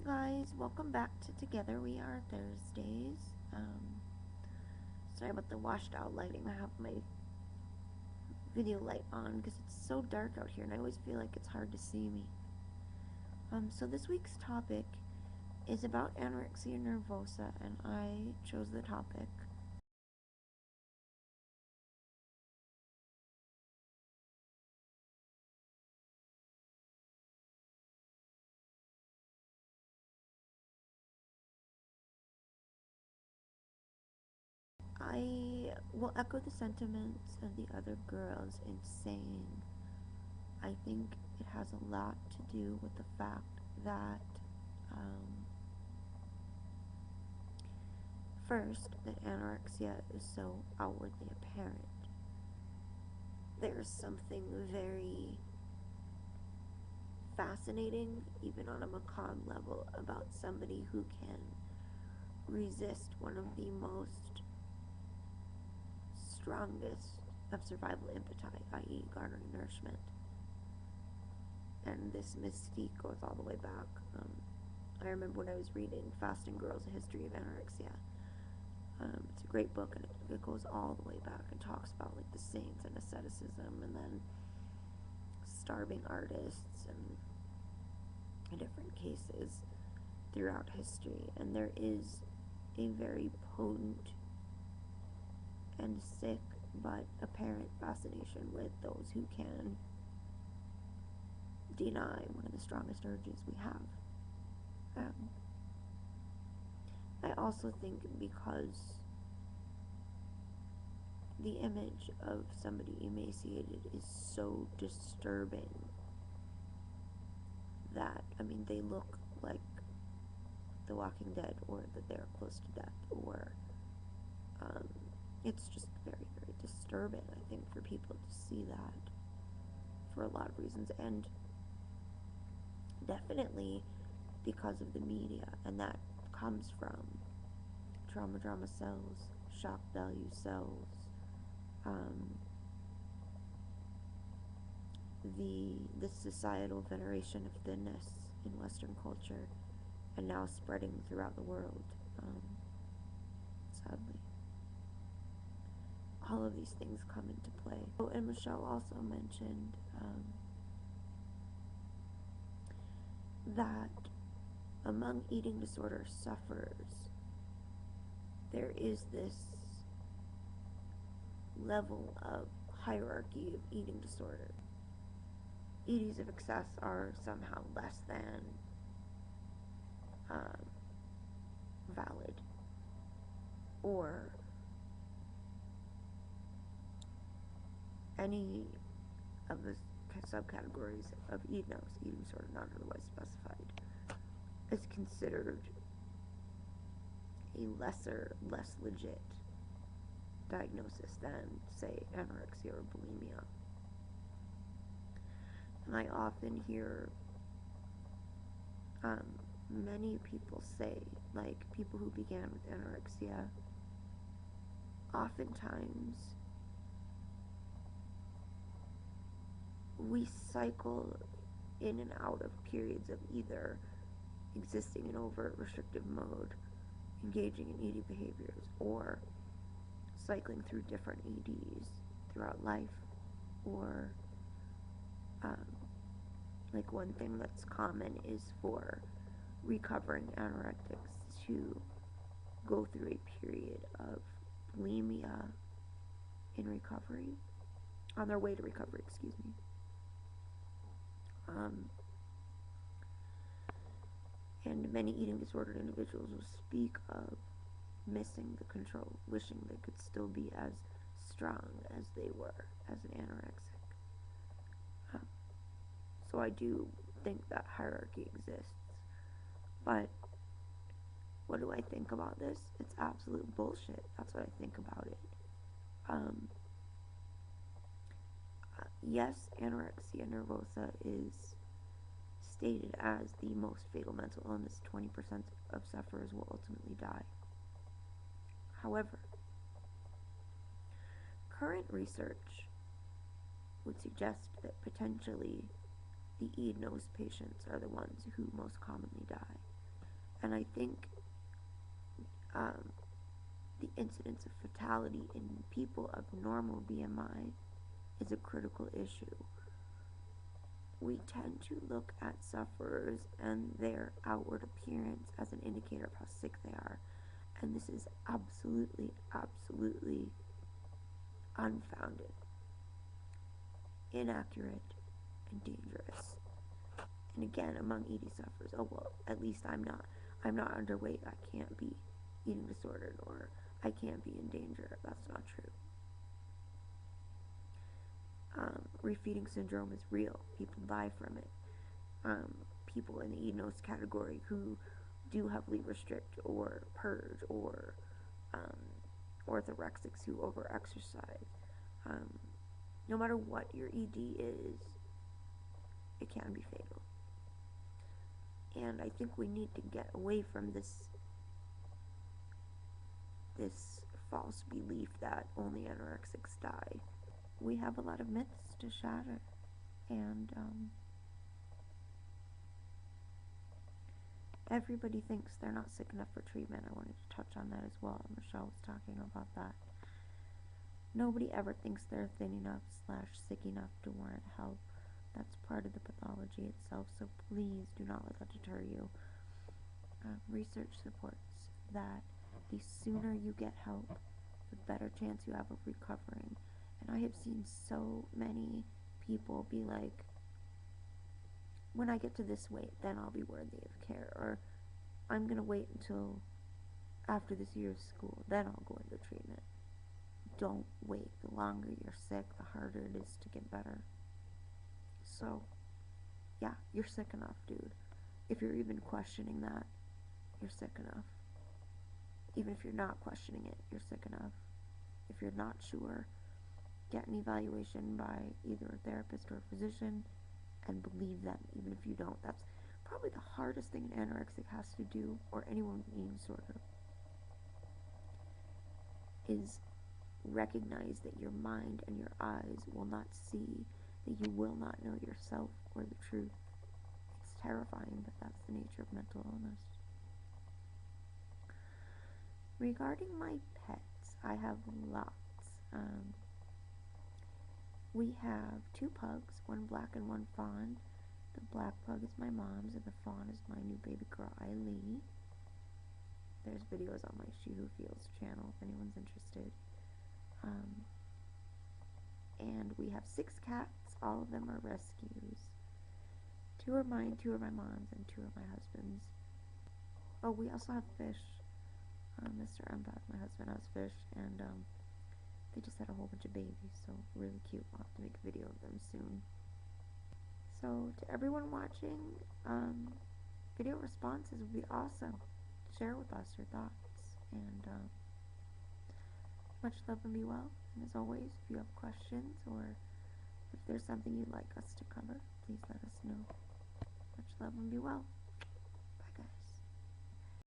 guys, welcome back to TogetherweR Thursdays. Sorry about the washed out lighting. I have my video light on because it's so dark out here and I always feel like it's hard to see me. So this week's topic is about anorexia nervosa, and I chose the topic I will echo the sentiments of the other girls in saying I think it has a lot to do with the fact that first, that anorexia is so outwardly apparent. There's something very fascinating, even on a macabre level, about somebody who can resist one of the most strongest of survival impeti, i.e., garnering nourishment. And this mystique goes all the way back. I remember when I was reading Fasting Girls, A History of Anorexia. It's a great book, and it goes all the way back and talks about like the saints and asceticism, and then starving artists and different cases throughout history. And there is a very potent and sick but apparent fascination with those who can deny one of the strongest urges we have. I also think because the image of somebody emaciated is so disturbing that, they look like The Walking Dead, or that they're close to death, or it's just very, very disturbing, I think, for people to see that for a lot of reasons, and definitely because of the media, and that comes from trauma drama sells, shock value sells, the societal veneration of thinness in Western culture, and now spreading throughout the world, sadly. All of these things come into play. Oh, and Michelle also mentioned that among eating disorder sufferers, there is this level of hierarchy of eating disorder. EDs of excess are somehow less than valid, or any of the subcategories of eating disorder not otherwise specified is considered a lesser, less legit diagnosis than, say, anorexia or bulimia. And I often hear many people say, like people who began with anorexia, oftentimes we cycle in and out of periods of either existing in overt restrictive mode, engaging in eating behaviors, or cycling through different EDs throughout life, or like one thing that's common is for recovering anorectics to go through a period of bulimia in recovery, on their way to recovery, excuse me. And many eating disordered individuals will speak of missing the control, wishing they could still be as strong as they were as an anorexic. So I do think that hierarchy exists. But what do I think about this? It's absolute bullshit. That's what I think about it. Yes, anorexia nervosa is stated as the most fatal mental illness. 20% of sufferers will ultimately die. However, current research would suggest that potentially the EDNOS patients are the ones who most commonly die. And I think um, the incidence of fatality in people of normal BMI is a critical issue. We tend to look at sufferers and their outward appearance as an indicator of how sick they are. And this is absolutely, absolutely unfounded, inaccurate, and dangerous. And again, among eating sufferers, oh well, at least I'm not underweight, I can't be eating disordered, or I can't be in danger. That's not true. Refeeding syndrome is real. People die from it. People in the eat-nos category who do heavily restrict or purge, or orthorexics who over-exercise. No matter what your ED is, it can be fatal. And I think we need to get away from this false belief that only anorexics die. We have a lot of myths to shatter, and everybody thinks they're not sick enough for treatment. I wanted to touch on that as well. Michelle was talking about that. Nobody ever thinks they're thin enough / sick enough to warrant help. That's part of the pathology itself, so please do not let that deter you. Research supports that the sooner you get help, the better chance you have of recovering. And I have seen so many people be like, when I get to this weight, then I'll be worthy of care, or I'm going to wait until after this year of school, then I'll go into treatment. Don't wait. The longer you're sick, the harder it is to get better. So, yeah, you're sick enough, dude. If you're even questioning that, you're sick enough. Even if you're not questioning it, you're sick enough. If you're not sure, get an evaluation by either a therapist or a physician, and believe them, even if you don't. That's probably the hardest thing an anorexic has to do, or anyone with eating disorder, is recognize that your mind and your eyes will not see, that you will not know yourself or the truth. It's terrifying, but that's the nature of mental illness. Regarding my pets, I have lots. We have 2 pugs, one black and one fawn. The black pug is my mom's, and the fawn is my new baby girl, Eileen. There's videos on my She Who Feels channel if anyone's interested. And we have 6 cats. All of them are rescues. 2 are mine, 2 are my mom's, and 2 are my husband's. Oh, we also have fish. Mr. Umbach, my husband, has fish, and they just had a whole bunch of babies, so really cute. I'll have to make a video of them soon. So, to everyone watching, video responses would be awesome. Share with us your thoughts, and much love and be well. And as always, if you have questions, or if there's something you'd like us to cover, please let us know. Much love and be well.